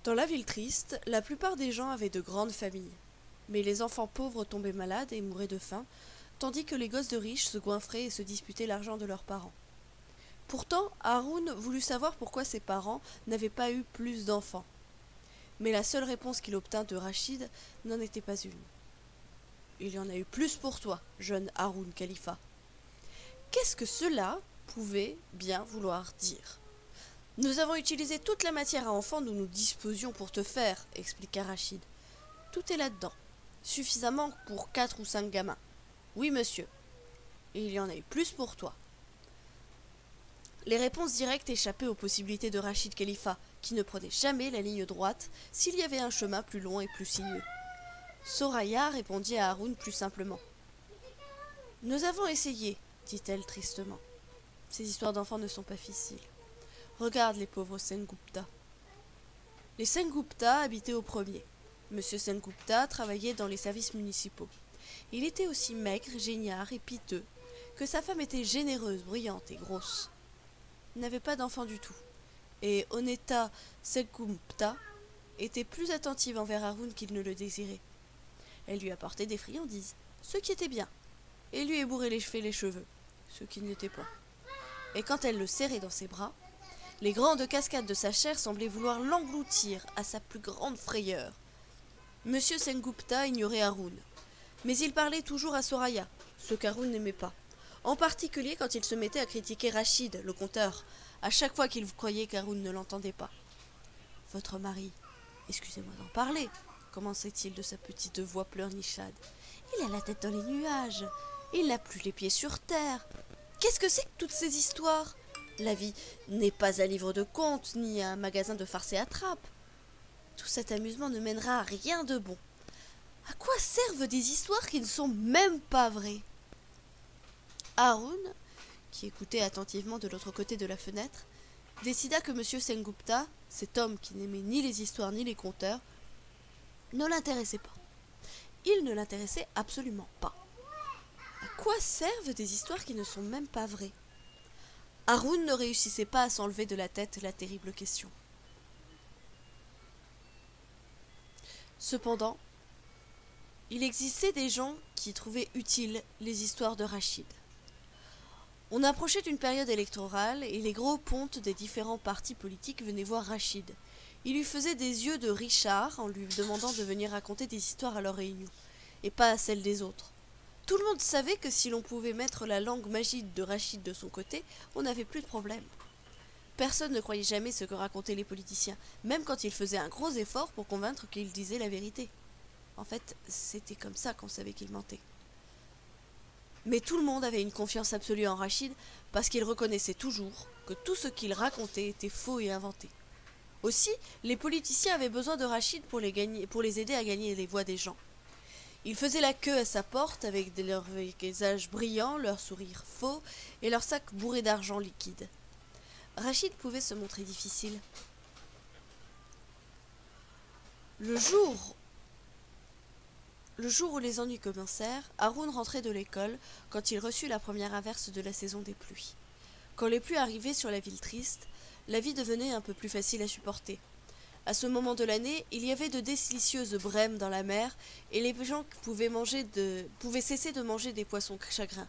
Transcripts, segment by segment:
Dans la ville triste, la plupart des gens avaient de grandes familles. Mais les enfants pauvres tombaient malades et mouraient de faim, tandis que les gosses de riches se goinfraient et se disputaient l'argent de leurs parents. Pourtant, Haroun voulut savoir pourquoi ses parents n'avaient pas eu plus d'enfants. Mais la seule réponse qu'il obtint de Rachid n'en était pas une. « Il y en a eu plus pour toi, jeune Haroun Khalifa. » Qu'est-ce que cela pouvait bien vouloir dire ? « Nous avons utilisé toute la matière à enfants dont nous disposions pour te faire, » expliqua Rachid. « Tout est là-dedans, suffisamment pour 4 ou 5 gamins. Oui, monsieur. Et il y en a eu plus pour toi. » Les réponses directes échappaient aux possibilités de Rachid Khalifa, qui ne prenait jamais la ligne droite s'il y avait un chemin plus long et plus sinueux. Soraya répondit à Haroun plus simplement. « Nous avons essayé, dit-elle tristement. Ces histoires d'enfants ne sont pas faciles. Regarde les pauvres Sengupta. » Les Sengupta habitaient au premier. Monsieur Sengupta travaillait dans les services municipaux. Il était aussi maigre, géniard et piteux que sa femme était généreuse, brillante et grosse. Il n'avait pas d'enfant du tout. Et Oneta Sengupta était plus attentive envers Haroun qu'il ne le désirait. Elle lui apportait des friandises, ce qui était bien, et lui ébourrait les cheveux, ce qui n'était pas. Et quand elle le serrait dans ses bras, les grandes cascades de sa chair semblaient vouloir l'engloutir à sa plus grande frayeur. Monsieur Sengupta ignorait Haroun, mais il parlait toujours à Soraya, ce qu'Haroun n'aimait pas, en particulier quand il se mettait à critiquer Rachid, le conteur, à chaque fois qu'il croyait qu'Haroun ne l'entendait pas. « Votre mari, excusez-moi d'en parler, » commençait-il de sa petite voix pleurnichade. « Il a la tête dans les nuages, il n'a plus les pieds sur terre. Qu'est-ce que c'est que toutes ces histoires ? La vie n'est pas un livre de contes, ni un magasin de farce et attrape. Tout cet amusement ne mènera à rien de bon. À quoi servent des histoires qui ne sont même pas vraies ?» Haroun, qui écoutait attentivement de l'autre côté de la fenêtre, décida que M. Sengupta, cet homme qui n'aimait ni les histoires ni les conteurs, ne l'intéressait pas. Il ne l'intéressait absolument pas. À quoi servent des histoires qui ne sont même pas vraies ? Haroun ne réussissait pas à s'enlever de la tête la terrible question. Cependant, il existait des gens qui trouvaient utiles les histoires de Rachid. On approchait d'une période électorale et les gros pontes des différents partis politiques venaient voir Rachid. Il lui faisait des yeux de Richard en lui demandant de venir raconter des histoires à leur réunion, et pas à celles des autres. Tout le monde savait que si l'on pouvait mettre la langue magique de Rachid de son côté, on n'avait plus de problème. Personne ne croyait jamais ce que racontaient les politiciens, même quand ils faisaient un gros effort pour convaincre qu'ils disaient la vérité. En fait, c'était comme ça qu'on savait qu'ils mentaient. Mais tout le monde avait une confiance absolue en Rachid parce qu'il reconnaissait toujours que tout ce qu'il racontait était faux et inventé. Aussi, les politiciens avaient besoin de Rachid pour les aider à gagner les voix des gens. Ils faisaient la queue à sa porte avec leurs visages brillants, leurs sourires faux et leurs sacs bourrés d'argent liquide. Rachid pouvait se montrer difficile. Le jour où les ennuis commencèrent, Haroun rentrait de l'école quand il reçut la première averse de la saison des pluies. Quand les pluies arrivaient sur la ville triste, la vie devenait un peu plus facile à supporter. À ce moment de l'année, il y avait de délicieuses brèmes dans la mer et les gens pouvaient cesser de manger des poissons chagrins.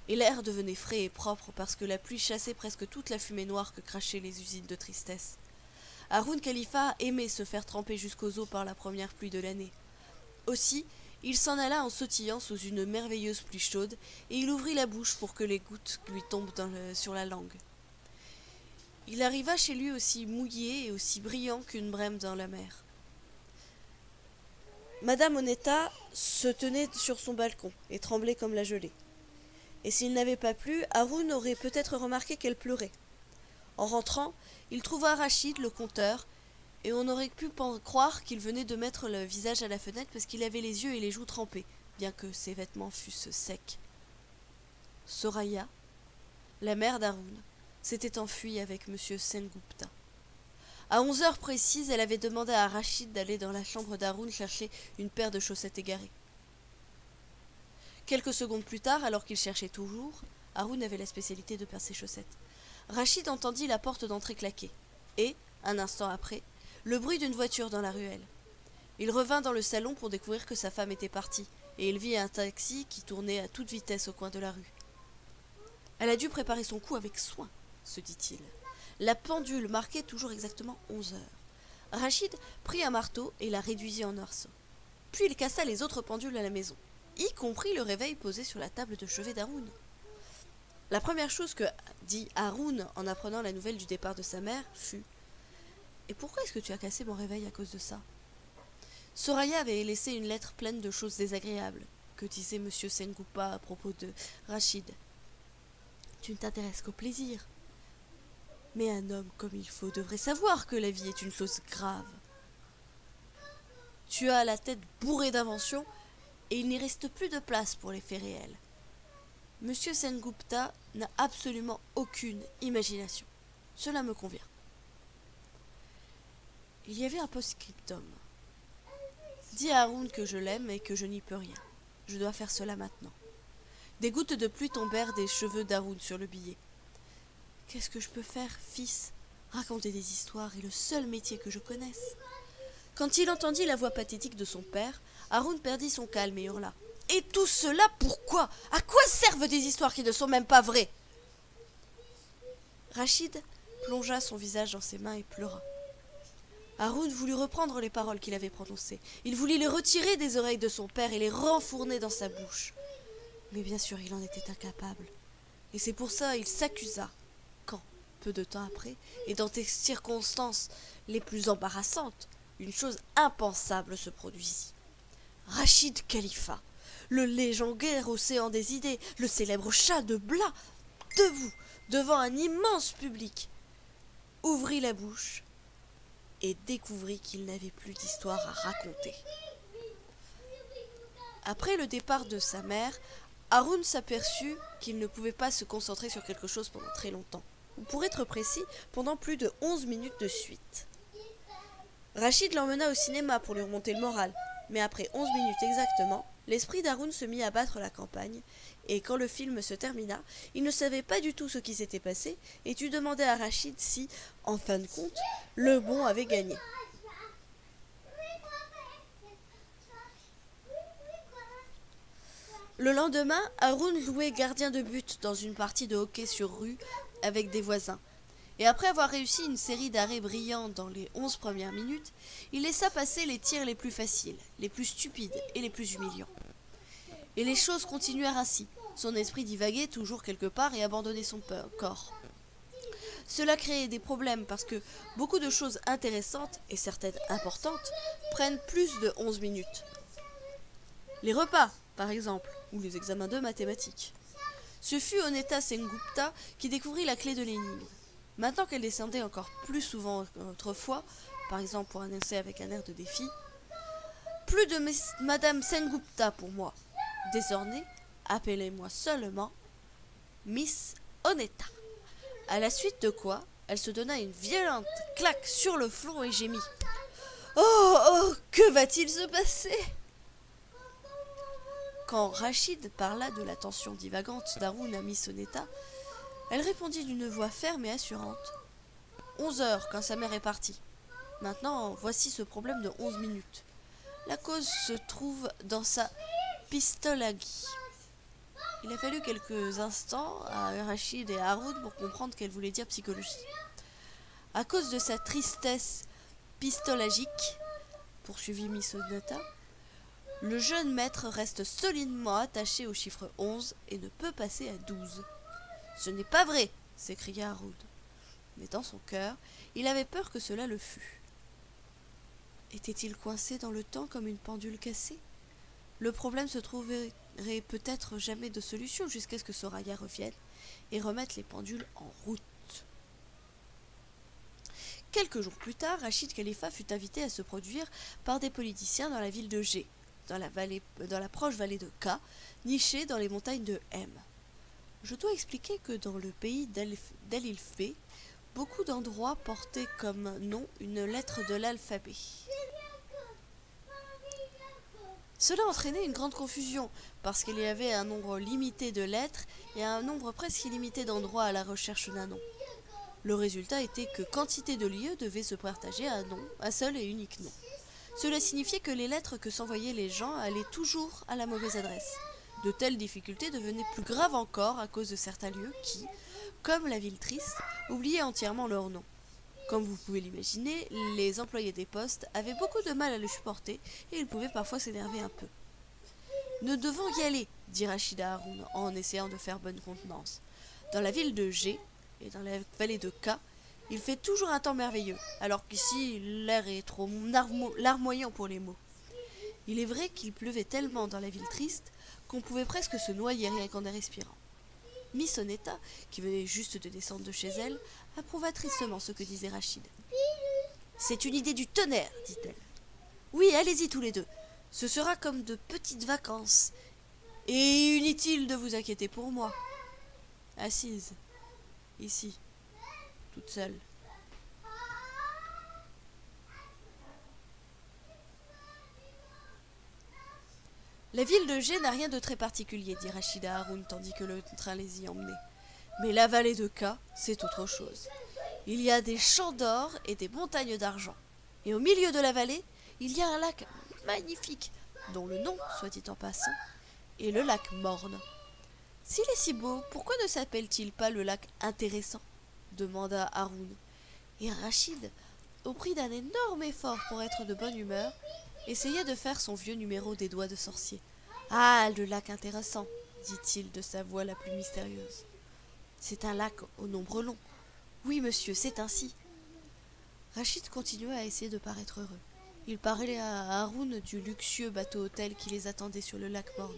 Et l'air devenait frais et propre parce que la pluie chassait presque toute la fumée noire que crachaient les usines de tristesse. Haroun Khalifa aimait se faire tremper jusqu'aux os par la première pluie de l'année. Aussi, il s'en alla en sautillant sous une merveilleuse pluie chaude et il ouvrit la bouche pour que les gouttes lui tombent sur la langue. Il arriva chez lui aussi mouillé et aussi brillant qu'une brème dans la mer. Madame Oneta se tenait sur son balcon et tremblait comme la gelée. Et s'il n'avait pas plu, Haroun aurait peut-être remarqué qu'elle pleurait. En rentrant, il trouva Rachid, le conteur, et on aurait pu croire qu'il venait de mettre le visage à la fenêtre parce qu'il avait les yeux et les joues trempés, bien que ses vêtements fussent secs. Soraya, la mère d'Haroun, s'était enfuie avec M. Sengupta. À 11 heures précises, elle avait demandé à Rachid d'aller dans la chambre d'Haroun chercher une paire de chaussettes égarées. Quelques secondes plus tard, alors qu'il cherchait toujours, Haroun avait la spécialité de perdre ses chaussettes. Rachid entendit la porte d'entrée claquer, et, un instant après, le bruit d'une voiture dans la ruelle. Il revint dans le salon pour découvrir que sa femme était partie, et il vit un taxi qui tournait à toute vitesse au coin de la rue. Elle a dû préparer son coup avec soin, se dit-il. La pendule marquait toujours exactement 11 heures. Rachid prit un marteau et la réduisit en arceaux. Puis il cassa les autres pendules à la maison, y compris le réveil posé sur la table de chevet d'Haroun. La première chose que dit Haroun en apprenant la nouvelle du départ de sa mère fut « Et pourquoi est-ce que tu as cassé mon réveil à cause de ça ?» Soraya avait laissé une lettre pleine de choses désagréables. Que disait M. Sengoupa à propos de Rachid? Tu ne t'intéresses qu'au plaisir. Mais un homme comme il faut devrait savoir que la vie est une chose grave. Tu as la tête bourrée d'inventions et il n'y reste plus de place pour les faits réels. Monsieur Sengupta n'a absolument aucune imagination. Cela me convient. Il y avait un post-scriptum. Dis à Haroun que je l'aime et que je n'y peux rien. Je dois faire cela maintenant. Des gouttes de pluie tombèrent des cheveux d'Haroun sur le billet. Qu'est-ce que je peux faire, fils? Raconter des histoires est le seul métier que je connaisse. Quand il entendit la voix pathétique de son père, Haroun perdit son calme et hurla. Et tout cela pourquoi? À quoi servent des histoires qui ne sont même pas vraies? Rachid plongea son visage dans ses mains et pleura. Haroun voulut reprendre les paroles qu'il avait prononcées. Il voulut les retirer des oreilles de son père et les renfourner dans sa bouche. Mais bien sûr, il en était incapable. Et c'est pour ça qu'il s'accusa. Quand, peu de temps après, et dans des circonstances les plus embarrassantes, une chose impensable se produisit. Rachid Khalifa, le légendaire océan des idées, le célèbre chat de Bla, debout, devant un immense public, ouvrit la bouche et découvrit qu'il n'avait plus d'histoire à raconter. Après le départ de sa mère, Haroun s'aperçut qu'il ne pouvait pas se concentrer sur quelque chose pendant très longtemps, ou pour être précis, pendant plus de 11 minutes de suite. Rachid l'emmena au cinéma pour lui remonter le moral, mais après 11 minutes exactement, l'esprit d'Haroun se mit à battre la campagne, et quand le film se termina, il ne savait pas du tout ce qui s'était passé, et tu demandais à Rachid si, en fin de compte, le bon avait gagné. Le lendemain, Haroun jouait gardien de but dans une partie de hockey sur rue avec des voisins. Et après avoir réussi une série d'arrêts brillants dans les 11 premières minutes, il laissa passer les tirs les plus faciles, les plus stupides et les plus humiliants. Et les choses continuèrent ainsi. Son esprit divaguait toujours quelque part et abandonnait son corps. Cela créait des problèmes parce que beaucoup de choses intéressantes et certaines importantes prennent plus de 11 minutes. Les repas, par exemple, ou les examens de mathématiques. Ce fut Oneta Sengupta qui découvrit la clé de l'énigme. Maintenant qu'elle descendait encore plus souvent qu'autrefois, par exemple pour annoncer avec un air de défi, « Plus de Madame Sengupta pour moi. Désormais, appelez-moi seulement Miss Oneta. » À la suite de quoi, elle se donna une violente claque sur le front et gémit. « Oh, que va-t-il se passer ?» Quand Rachid parla de l'attention divagante d'Haroun à Miss Oneta, elle répondit d'une voix ferme et assurante. 11 heures quand sa mère est partie. Maintenant, voici ce problème de 11 minutes. La cause se trouve dans sa pistolagie. Il a fallu quelques instants à Rachid et à Haroun pour comprendre qu'elle voulait dire psychologie. À cause de sa tristesse pistolagique, poursuivit Miss Oneta, le jeune maître reste solidement attaché au chiffre 11 et ne peut passer à 12. « Ce n'est pas vrai !» s'écria Haroun. Mais dans son cœur, il avait peur que cela le fût. Était-il coincé dans le temps comme une pendule cassée? Le problème se trouverait peut-être jamais de solution jusqu'à ce que Soraya revienne et remette les pendules en route. Quelques jours plus tard, Rachid Khalifa fut invité à se produire par des politiciens dans la ville de G, dans la proche vallée de K, nichée dans les montagnes de M. Je dois expliquer que dans le pays d'Al-Ilfé, beaucoup d'endroits portaient comme nom une lettre de l'alphabet. Cela entraînait une grande confusion, parce qu'il y avait un nombre limité de lettres et un nombre presque illimité d'endroits à la recherche d'un nom. Le résultat était que quantité de lieux devaient se partager à un seul et unique nom. Cela signifiait que les lettres que s'envoyaient les gens allaient toujours à la mauvaise adresse. De telles difficultés devenaient plus graves encore à cause de certains lieux qui, comme la ville triste, oubliaient entièrement leur nom. Comme vous pouvez l'imaginer, les employés des postes avaient beaucoup de mal à le supporter et ils pouvaient parfois s'énerver un peu. « Nous devons y aller, dit Rachid à Haroun en essayant de faire bonne contenance. Dans la ville de G et dans la vallée de K, il fait toujours un temps merveilleux, alors qu'ici l'air est trop larmoyant pour les mots. Il est vrai qu'il pleuvait tellement dans la ville triste qu'on pouvait presque se noyer rien qu'en y respirant. Miss Onetta, qui venait juste de descendre de chez elle, approuva tristement ce que disait Rachid. « C'est une idée du tonnerre, dit-elle. Oui, allez-y tous les deux. Ce sera comme de petites vacances. Et inutile de vous inquiéter pour moi. Assise, ici, toute seule. » La ville de G n'a rien de très particulier, dit Rachid à Haroun tandis que le train les y emmenait. Mais la vallée de K, c'est autre chose. Il y a des champs d'or et des montagnes d'argent. Et au milieu de la vallée, il y a un lac magnifique, dont le nom, soit dit en passant, est le lac Morne. S'il est si beau, pourquoi ne s'appelle-t-il pas le lac intéressant ? Demanda Haroun. Et Rachid, au prix d'un énorme effort pour être de bonne humeur, essayait de faire son vieux numéro des doigts de sorcier. « Ah, le lac intéressant, dit-il de sa voix la plus mystérieuse. C'est un lac au nombre long. Oui, monsieur, c'est ainsi. Rachid continua à essayer de paraître heureux. Il parlait à Haroun du luxueux bateau-hôtel qui les attendait sur le lac Morne.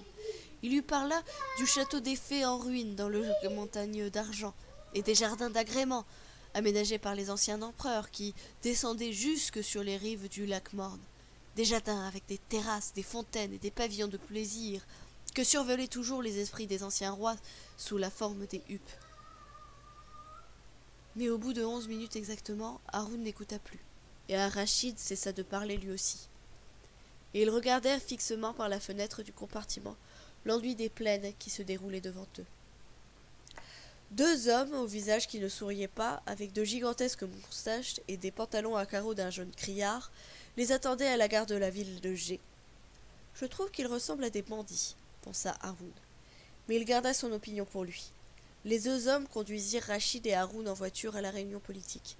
Il lui parla du château des fées en ruine dans les montagnes d'argent et des jardins d'agrément aménagés par les anciens empereurs qui descendaient jusque sur les rives du lac Morne. Des jardins avec des terrasses, des fontaines et des pavillons de plaisir que survolaient toujours les esprits des anciens rois sous la forme des huppes. Mais au bout de 11 minutes exactement, Haroun n'écouta plus, et Rachid cessa de parler lui aussi. Et ils regardèrent fixement par la fenêtre du compartiment l'enduit des plaines qui se déroulaient devant eux. Deux hommes au visage qui ne souriaient pas, avec de gigantesques moustaches et des pantalons à carreaux d'un jeune criard, les attendaient à la gare de la ville de G. « Je trouve qu'ils ressemblent à des bandits, » pensa Haroun. Mais il garda son opinion pour lui. Les deux hommes conduisirent Rachid et Haroun en voiture à la réunion politique.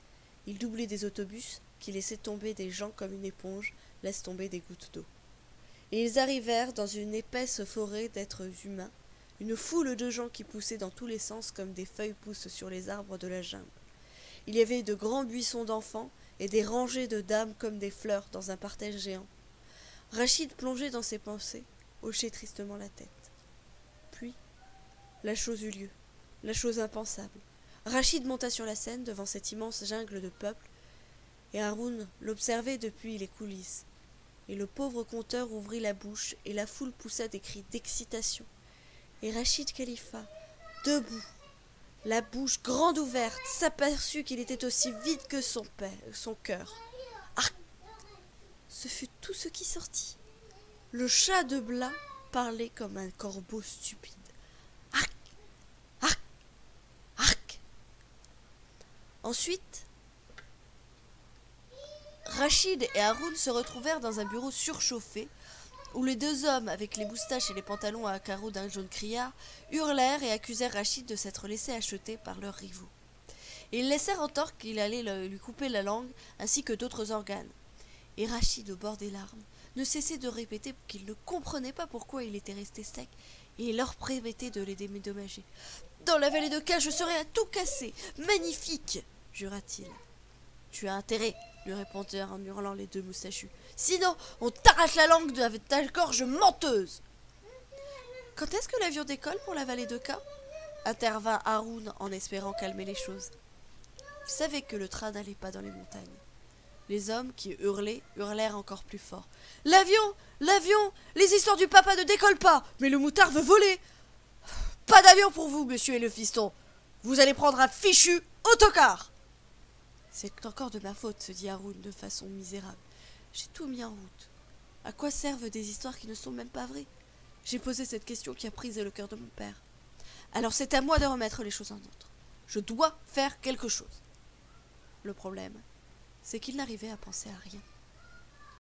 Ils doublaient des autobus qui laissaient tomber des gens comme une éponge laisse tomber des gouttes d'eau. Et ils arrivèrent dans une épaisse forêt d'êtres humains, une foule de gens qui poussaient dans tous les sens comme des feuilles poussent sur les arbres de la jungle. Il y avait de grands buissons d'enfants et des rangées de dames comme des fleurs dans un parterre géant. Rachid, plongé dans ses pensées, hochait tristement la tête. Puis, la chose eut lieu, la chose impensable. Rachid monta sur la scène devant cette immense jungle de peuple, et Haroun l'observait depuis les coulisses. Et le pauvre conteur ouvrit la bouche, et la foule poussa des cris d'excitation. Et Rachid Khalifa, debout, la bouche grande ouverte, s'aperçut qu'il était aussi vide que son cœur. Ah ! Ce fut tout ce qui sortit. Le chat de Blas parlait comme un corbeau stupide. Arc ! Arc ! Arc ! Ensuite, Rachid et Haroun se retrouvèrent dans un bureau surchauffé, où les deux hommes, avec les moustaches et les pantalons à carreaux d'un jaune criard, hurlèrent et accusèrent Rachid de s'être laissé acheter par leurs rivaux. Et ils laissèrent entendre qu'il allait lui couper la langue, ainsi que d'autres organes. Et Rachid, au bord des larmes, ne cessait de répéter qu'il ne comprenait pas pourquoi il était resté sec, et il leur promettait de les dédommager. « Dans la vallée de K, je serai à tout casser. Magnifique !» jura-t-il. « Tu as intérêt !» lui répondirent en hurlant les deux moustachus. « Sinon, on t'arrache la langue de ta gorge menteuse !» « Quand est-ce que l'avion décolle pour la vallée de K ?» intervint Haroun en espérant calmer les choses. Il savait que le train n'allait pas dans les montagnes. Les hommes qui hurlaient, hurlèrent encore plus fort. « L'avion ! L'avion ! Les histoires du papa ne décollent pas, mais le moutard veut voler !»« Pas d'avion pour vous, monsieur et le fiston. Vous allez prendre un fichu autocar !»« C'est encore de ma faute, se dit Haroun de façon misérable. J'ai tout mis en route. À quoi servent des histoires qui ne sont même pas vraies? J'ai posé cette question qui a brisé le cœur de mon père. Alors c'est à moi de remettre les choses en ordre. Je dois faire quelque chose. Le problème, c'est qu'il n'arrivait à penser à rien.